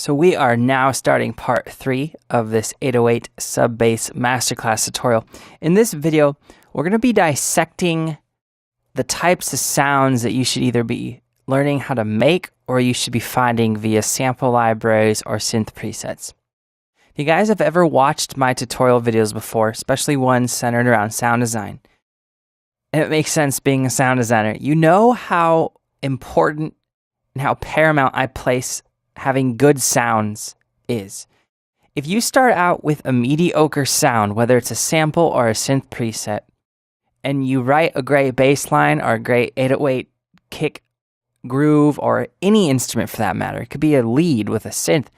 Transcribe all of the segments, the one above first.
So we are now starting part 3 of this 808 sub-bass masterclass tutorial. In this video, we're going to be dissecting the types of sounds that you should either be learning how to make or you should be finding via sample libraries or synth presets. If you guys have ever watched my tutorial videos before, especially ones centered around sound design, and it makes sense being a sound designer, you know how important and how paramount I place having good sounds is. If you start out with a mediocre sound, whether it's a sample or a synth preset, and you write a great bass line or a great 808 kick groove or any instrument for that matter, it could be a lead with a synth,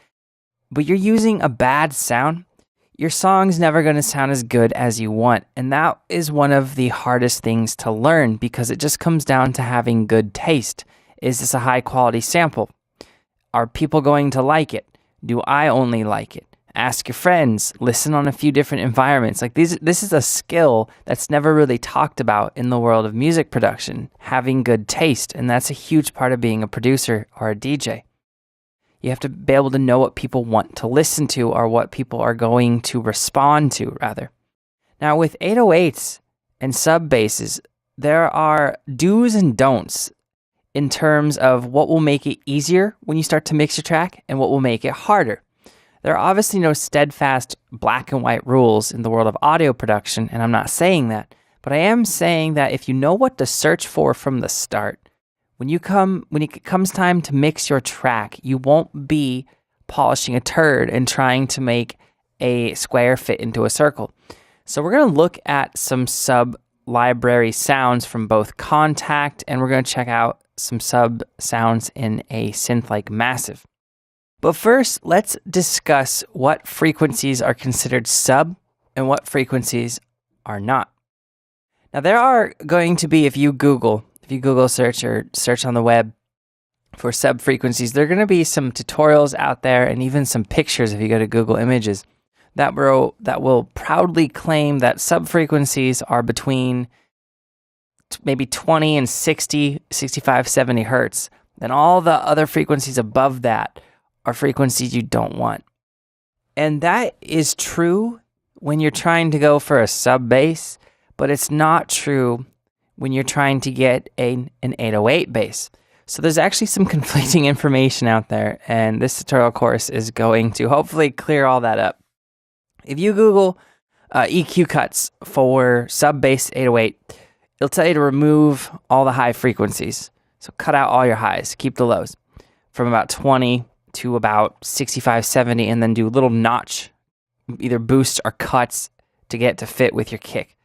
but you're using a bad sound, your song's never going to sound as good as you want. And that is one of the hardest things to learn because it just comes down to having good taste. Is this a high quality sample? Are people going to like it? Do I only like it? Ask your friends, listen on a few different environments. This is a skill that's never really talked about in the world of music production, having good taste. And that's a huge part of being a producer or a DJ. You have to be able to know what people want to listen to or what people are going to respond to, rather. Now, with 808s and sub basses, there are do's and don'ts in terms of what will make it easier when you start to mix your track and what will make it harder. There are obviously no steadfast black and white rules in the world of audio production, and I'm not saying that, but I am saying that if you know what to search for from the start, when it comes time to mix your track, you won't be polishing a turd and trying to make a square fit into a circle. So we're going to look at some sub-library sounds from both Contact, and we're going to check out some sub sounds in a synth like Massive. But first, let's discuss what frequencies are considered sub and what frequencies are not. Now there are going to be, if you Google search or search on the web for sub frequencies, there are going to be some tutorials out there and even some pictures if you go to Google Images that will proudly claim that sub frequencies are between maybe 20 and 60, 65, 70 hertz. Then all the other frequencies above that are frequencies you don't want. And that is true when you're trying to go for a sub bass, but it's not true when you're trying to get an 808 bass. So there's actually some conflicting information out there, and this tutorial course is going to hopefully clear all that up. If you Google EQ cuts for sub bass 808, it'll tell you to remove all the high frequencies. So cut out all your highs, keep the lows from about 20 to about 65, 70, and then do a little notch, either boosts or cuts to get to fit with your kick.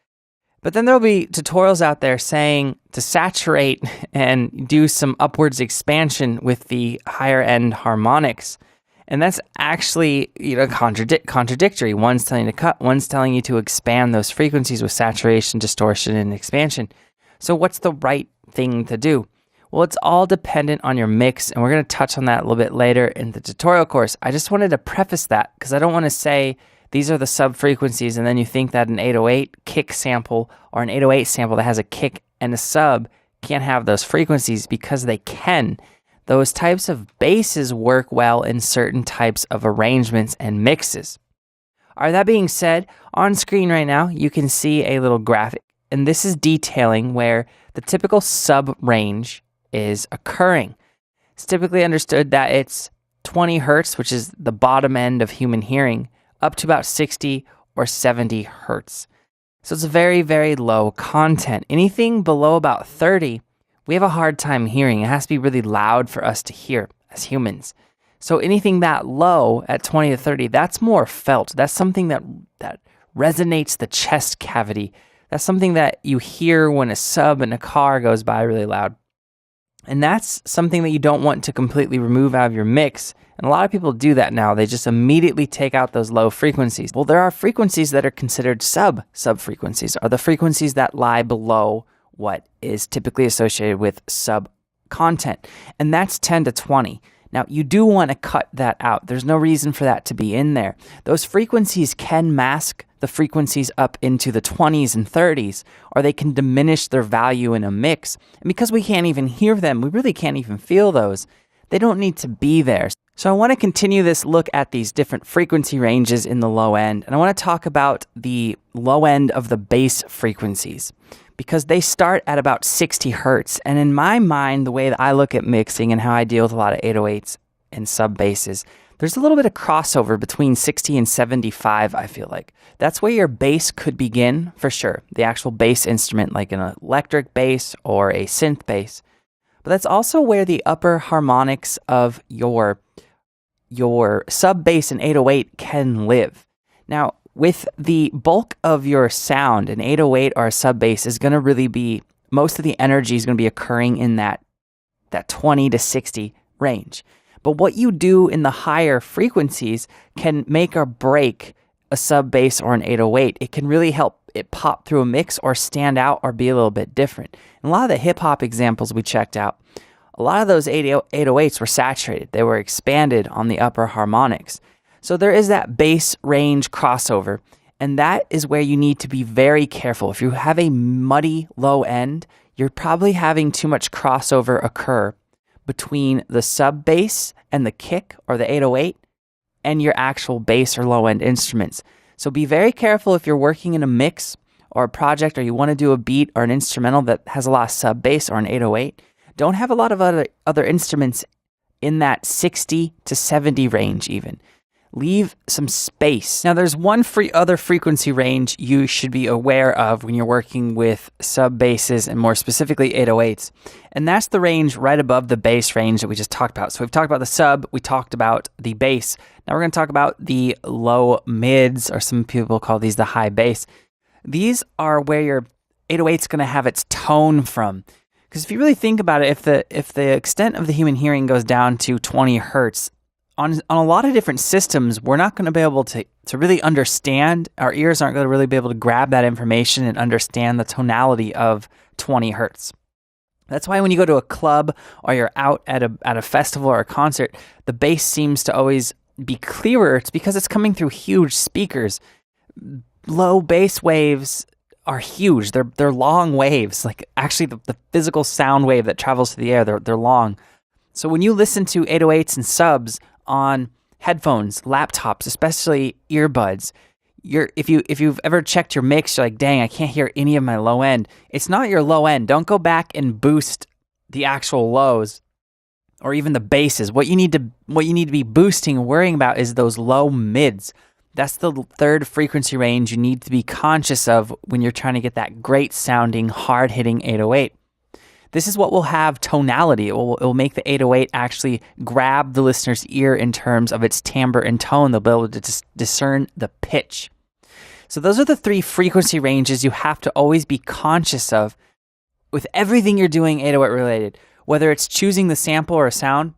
But then there'll be tutorials out there saying to saturate and do some upwards expansion with the higher end harmonics. And that's actually contradictory. One's telling you to cut, one's telling you to expand those frequencies with saturation, distortion, and expansion. So what's the right thing to do? Well, it's all dependent on your mix, and we're going to touch on that a little bit later in the tutorial course. I just wanted to preface that because I don't want to say these are the sub frequencies and then you think that an 808 kick sample or an 808 sample that has a kick and a sub can't have those frequencies, because they can. Those types of basses work well in certain types of arrangements and mixes. All right, that being said, on screen right now, you can see a little graphic, and this is detailing where the typical sub range is occurring. It's typically understood that it's 20 hertz, which is the bottom end of human hearing, up to about 60 or 70 hertz. So it's very, very low content. Anything below about 30, we have a hard time hearing. It has to be really loud for us to hear as humans. So anything that low at 20 to 30, that's more felt. That's something that resonates the chest cavity. That's something that you hear when a sub in a car goes by really loud. And that's something that you don't want to completely remove out of your mix. And a lot of people do that now. They just immediately take out those low frequencies. Well, there are frequencies that are considered sub-frequencies, are the frequencies that lie below what is typically associated with sub content. And that's 10 to 20. Now, you do want to cut that out. There's no reason for that to be in there. Those frequencies can mask the frequencies up into the 20s and 30s, or they can diminish their value in a mix. And because we can't even hear them, we really can't even feel those. They don't need to be there. So I want to continue this look at these different frequency ranges in the low end, and I want to talk about the low end of the bass frequencies because they start at about 60 hertz. And in my mind, the way that I look at mixing and how I deal with a lot of 808s and sub basses, there's a little bit of crossover between 60 and 75, I feel like. That's where your bass could begin, for sure. The actual bass instrument, like an electric bass or a synth bass. But that's also where the upper harmonics of your sub bass and 808 can live. Now, with the bulk of your sound, an 808 or a sub bass is going to really be, most of the energy is going to be occurring in that 20 to 60 range. But what you do in the higher frequencies can make or break a sub bass or an 808. It can really help it pop through a mix or stand out or be a little bit different. And a lot of the hip hop examples we checked out, a lot of those 808s were saturated. They were expanded on the upper harmonics. So there is that bass range crossover, and that is where you need to be very careful. If you have a muddy low end, you're probably having too much crossover occur between the sub bass and the kick or the 808 and your actual bass or low end instruments. So be very careful if you're working in a mix or a project or you want to do a beat or an instrumental that has a lot of sub bass or an 808. Don't have a lot of other instruments in that 60 to 70 range even. Leave some space. Now there's one other frequency range you should be aware of when you're working with sub basses and more specifically 808s. And that's the range right above the bass range that we just talked about. So we've talked about the sub, we talked about the bass. Now we're going to talk about the low mids, or some people call these the high bass. These are where your 808's going to have its tone from. Because if you really think about it, if the extent of the human hearing goes down to 20 hertz, on a lot of different systems, we're not going to be able to really understand, our ears aren't going to really be able to grab that information and understand the tonality of 20 hertz. That's why when you go to a club or you're out at a festival or a concert, the bass seems to always be clearer. It's because it's coming through huge speakers. Low bass waves are huge. They're long waves. Like actually the physical sound wave that travels through the air, they're long. So when you listen to 808s and subs on headphones, laptops, especially earbuds, if you've ever checked your mix, you're like, dang, I can't hear any of my low end. It's not your low end. Don't go back and boost the actual lows or even the basses. What you need to be boosting and worrying about is those low mids. That's the third frequency range you need to be conscious of when you're trying to get that great sounding, hard hitting 808. This is what will have tonality. It will make the 808 actually grab the listener's ear in terms of its timbre and tone. They'll be able to discern the pitch. So those are the three frequency ranges you have to always be conscious of with everything you're doing 808 related, whether it's choosing the sample or a sound,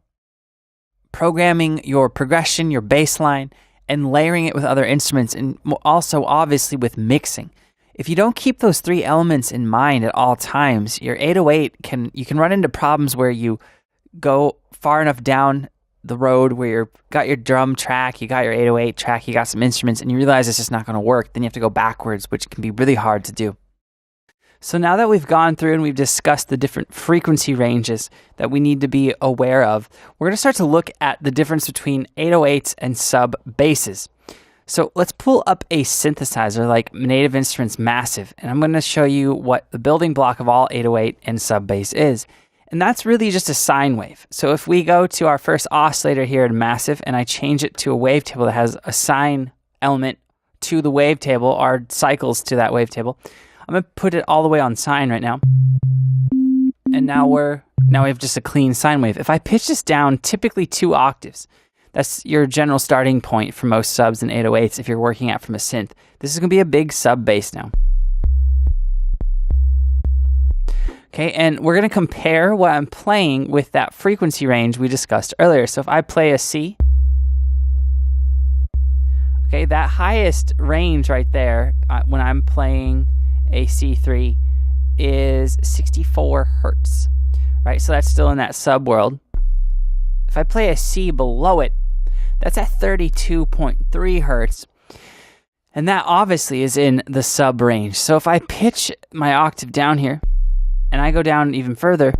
programming your progression, your bass line, and layering it with other instruments, and also obviously with mixing. If you don't keep those three elements in mind at all times, your 808 you can run into problems where you go far enough down the road where you've got your drum track, you got your 808 track, you got some instruments, and you realize it's just not going to work. Then you have to go backwards, which can be really hard to do. So now that we've gone through and we've discussed the different frequency ranges that we need to be aware of, we're going to start to look at the difference between 808s and sub basses. So let's pull up a synthesizer like Native Instruments Massive, and I'm going to show you what the building block of all 808 and sub bass is. And that's really just a sine wave. So if we go to our first oscillator here in Massive and I change it to a wavetable that has a sine element to the wavetable, or cycles to that wavetable, I'm going to put it all the way on sine right now. And now we have just a clean sine wave. If I pitch this down typically 2 octaves, that's your general starting point for most subs and 808s if you're working out from a synth. This is going to be a big sub bass now. Okay, and we're going to compare what I'm playing with that frequency range we discussed earlier. So if I play a C, okay, that highest range right there when I'm playing a C3 is 64 hertz, right? So that's still in that sub world. If I play a C below it, that's at 32.3 hertz. And that obviously is in the sub range. So if I pitch my octave down here, and I go down even further,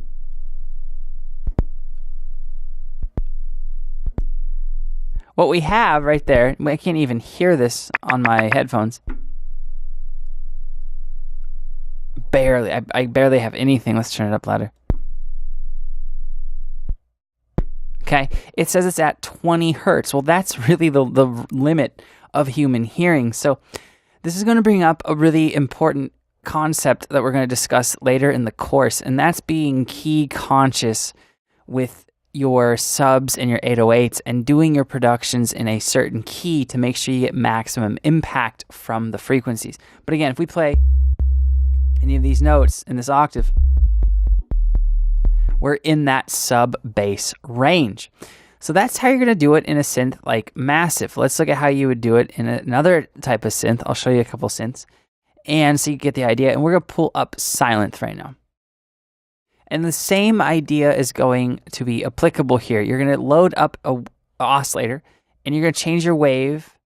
what we have right there, I can't even hear this on my headphones. Barely. I barely have anything. Let's turn it up louder. Okay, it says it's at 20 hertz. Well, that's really the limit of human hearing. So this is going to bring up a really important concept that we're going to discuss later in the course, and that's being key conscious with your subs and your 808s and doing your productions in a certain key to make sure you get maximum impact from the frequencies. But again, if we play any of these notes in this octave, we're in that sub-bass range. So that's how you're going to do it in a synth like Massive. Let's look at how you would do it in another type of synth. I'll show you a couple synths. And so you get the idea. And we're going to pull up Silent right now. And the same idea is going to be applicable here. You're going to load up an oscillator, and you're going to change your wave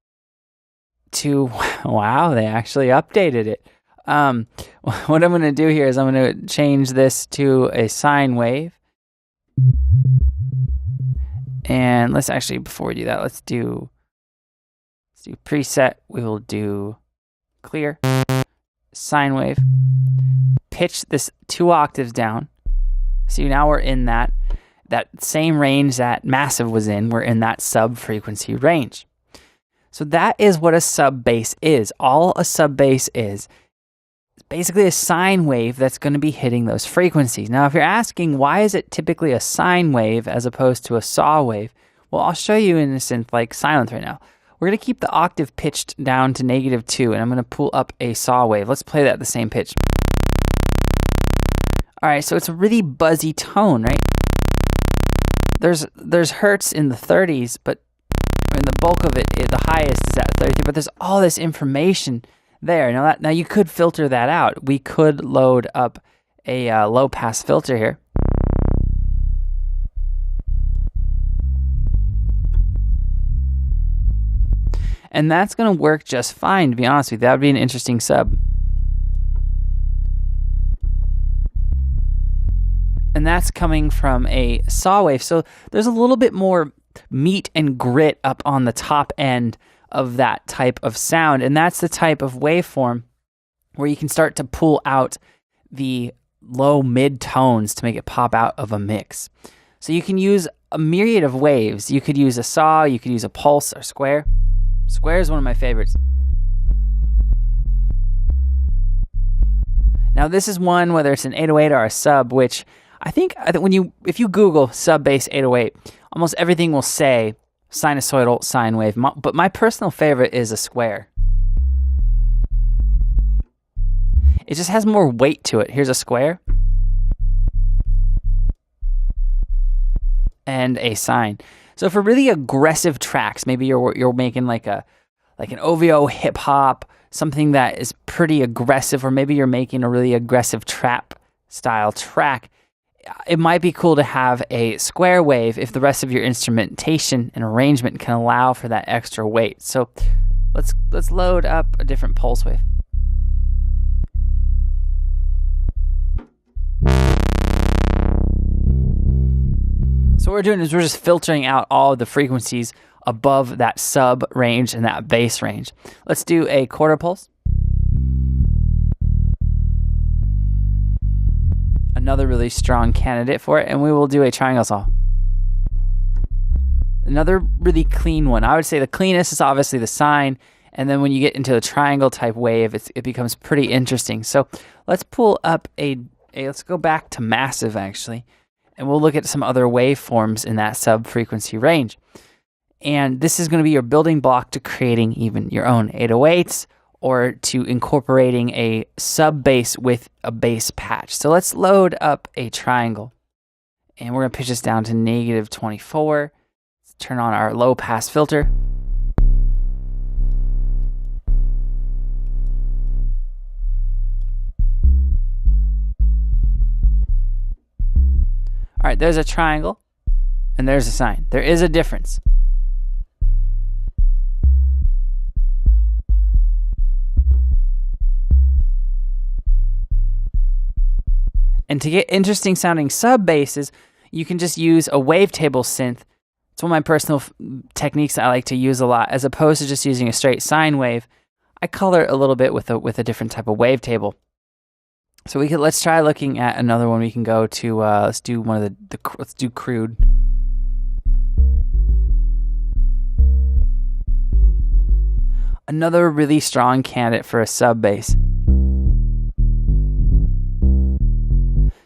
to, wow, they actually updated it. What I'm going to do here is I'm going to change this to a sine wave. And let's actually, before we do that, let's do preset. We will do clear, sine wave, pitch this 2 octaves down. See, now we're in that same range that Massive was in. We're in that sub frequency range. So that is what a sub bass is. All a sub bass is basically a sine wave that's going to be hitting those frequencies. Now, if you're asking why is it typically a sine wave as opposed to a saw wave, well, I'll show you in a synth like Silent right now. We're going to keep the octave pitched down to -2, and I'm going to pull up a saw wave. Let's play that at the same pitch. All right, so it's a really buzzy tone, right? There's hertz in the 30s, but in the bulk of it, the highest is at 33, but there's all this information there. Now you could filter that out. We could load up a low pass filter here. And that's going to work just fine, to be honest with you. That would be an interesting sub. And that's coming from a saw wave. So there's a little bit more meat and grit up on the top end of that type of sound. And that's the type of waveform where you can start to pull out the low mid tones to make it pop out of a mix. So you can use a myriad of waves. You could use a saw, you could use a pulse or square. Square is one of my favorites. Now this is one, whether it's an 808 or a sub, which I think if you Google sub bass 808, almost everything will say sinusoidal sine wave. But my personal favorite is a square. It just has more weight to it. Here's a square and a sine. So for really aggressive tracks, maybe you're making like an OVO hip hop, something that is pretty aggressive, or maybe you're making a really aggressive trap style track, it might be cool to have a square wave if the rest of your instrumentation and arrangement can allow for that extra weight. So let's load up a different pulse wave. So what we're doing is we're just filtering out all of the frequencies above that sub range and that bass range. Let's do a quarter pulse. Another really strong candidate for it, and we will do a triangle saw. Another really clean one. I would say the cleanest is obviously the sine, and then when you get into the triangle type wave, it becomes pretty interesting. So let's pull up let's go back to Massive actually, and we'll look at some other waveforms in that sub frequency range. And this is going to be your building block to creating even your own 808s, or to incorporating a sub bass with a bass patch. So let's load up a triangle, and we're going to pitch this down to -24. Let's turn on our low pass filter. All right, there's a triangle and there's a sine. There is a difference. And to get interesting sounding sub basses, you can just use a wavetable synth It's one of my personal techniques I like to use a lot. As opposed to just using a straight sine wave, I color it a little bit with a different type of wavetable. So let's try looking at another one. We can go to let's do one of let's do crude. Another really strong candidate for a sub bass.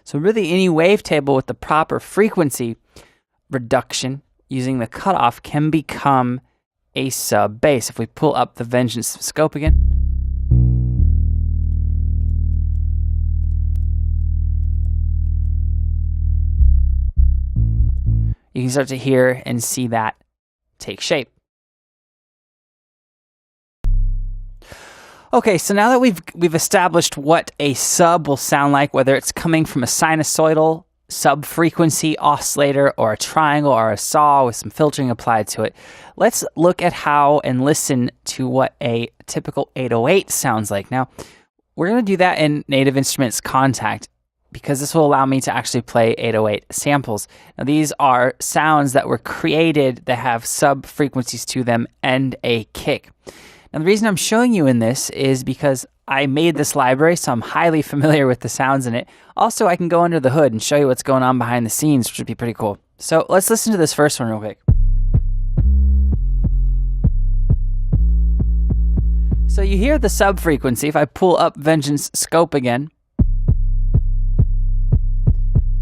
So really any wavetable with the proper frequency reduction using the cutoff can become a sub bass. If we pull up the Vengeance scope again. You can start to hear and see that take shape. Okay, so now that we've established what a sub will sound like, whether it's coming from a sinusoidal sub-frequency oscillator or a triangle or a saw with some filtering applied to it, let's look at how and listen to what a typical 808 sounds like. Now, we're going to do that in Native Instruments Contact because this will allow me to actually play 808 samples. Now, these are sounds that were created that have sub-frequencies to them and a kick. Now, the reason I'm showing you in this is because I made this library, so I'm highly familiar with the sounds in it. Also, I can go under the hood and show you what's going on behind the scenes, which would be pretty cool. So let's listen to this first one real quick. So you hear the sub-frequency. If I pull up Vengeance scope again,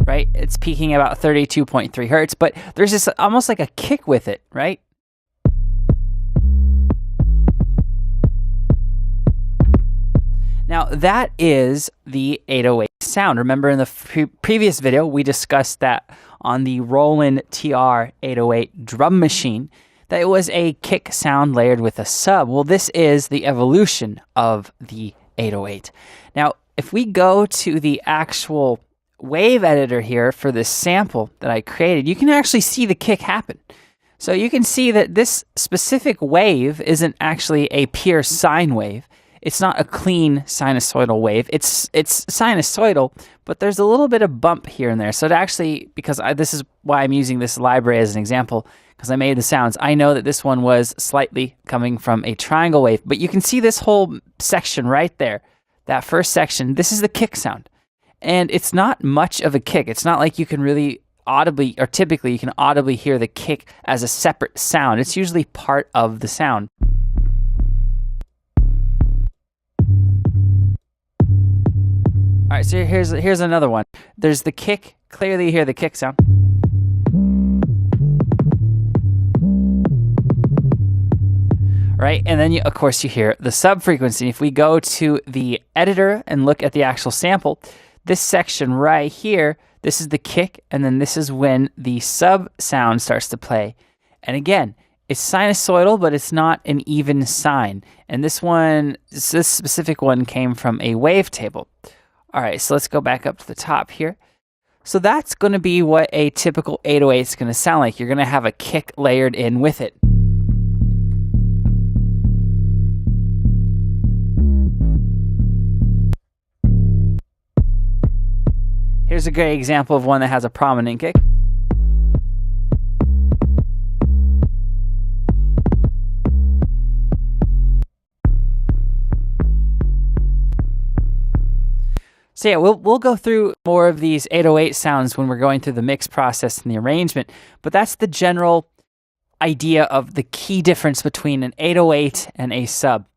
right, it's peaking about 32.3 hertz, but there's this almost like a kick with it, right? Now, that is the 808 sound. Remember in the previous video, we discussed that on the Roland TR 808 drum machine, that it was a kick sound layered with a sub. Well, this is the evolution of the 808. Now, if we go to the actual wave editor here for this sample that I created, you can actually see the kick happen. So you can see that this specific wave isn't actually a pure sine wave. It's not a clean sinusoidal wave. It's sinusoidal, but there's a little bit of bump here and there. So it actually, because this is why I'm using this library as an example, because I made the sounds, I know that this one was slightly coming from a triangle wave. But you can see this whole section right there, that first section, this is the kick sound. And it's not much of a kick. It's not like you can really audibly, or typically you can audibly hear the kick as a separate sound. It's usually part of the sound. All right, so here's another one. There's the kick. Clearly you hear the kick sound. Right, and then of course you hear the sub frequency. If we go to the editor and look at the actual sample, this section right here, this is the kick, and then this is when the sub sound starts to play. And again, it's sinusoidal, but it's not an even sine. And this specific one came from a wavetable. All right, so let's go back up to the top here. So that's going to be what a typical 808 is going to sound like. You're going to have a kick layered in with it. Here's a great example of one that has a prominent kick. So yeah, we'll go through more of these 808 sounds when we're going through the mix process and the arrangement, but that's the general idea of the key difference between an 808 and a sub.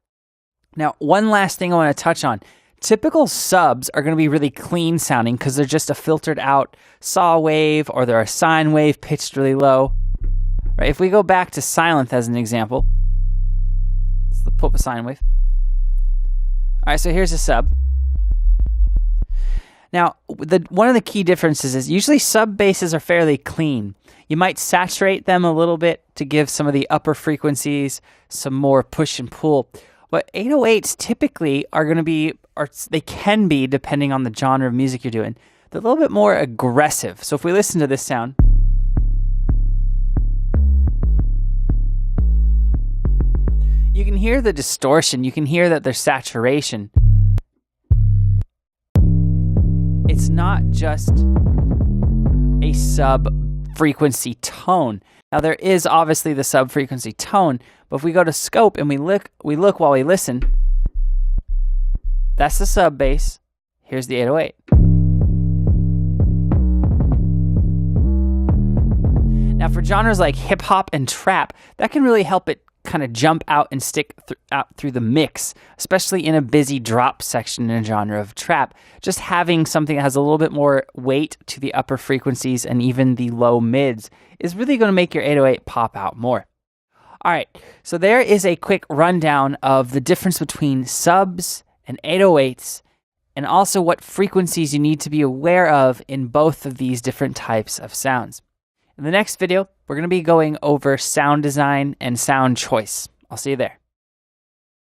Now, one last thing I want to touch on. Typical subs are going to be really clean sounding because they're just a filtered out saw wave or they're a sine wave pitched really low. Right? If we go back to Silent as an example, let's pull up a sine wave. All right, so here's a sub. Now, one of the key differences is usually sub basses are fairly clean. You might saturate them a little bit to give some of the upper frequencies some more push and pull. But 808s typically are going to be, or they can be, depending on the genre of music you're doing, they're a little bit more aggressive. So if we listen to this sound, you can hear the distortion. You can hear that there's saturation. It's not just a sub frequency tone. Now there is obviously the sub-frequency tone, but if we go to scope and we look while we listen, that's the sub bass. Here's the 808. Now for genres like hip hop and trap, that can really help it kind of jump out and stick out through the mix, especially in a busy drop section in a genre of trap. Just having something that has a little bit more weight to the upper frequencies and even the low mids is really going to make your 808 pop out more. All right, so there is a quick rundown of the difference between subs and 808s, and also what frequencies you need to be aware of in both of these different types of sounds. In the next video, we're going to be going over sound design and sound choice. I'll see you there.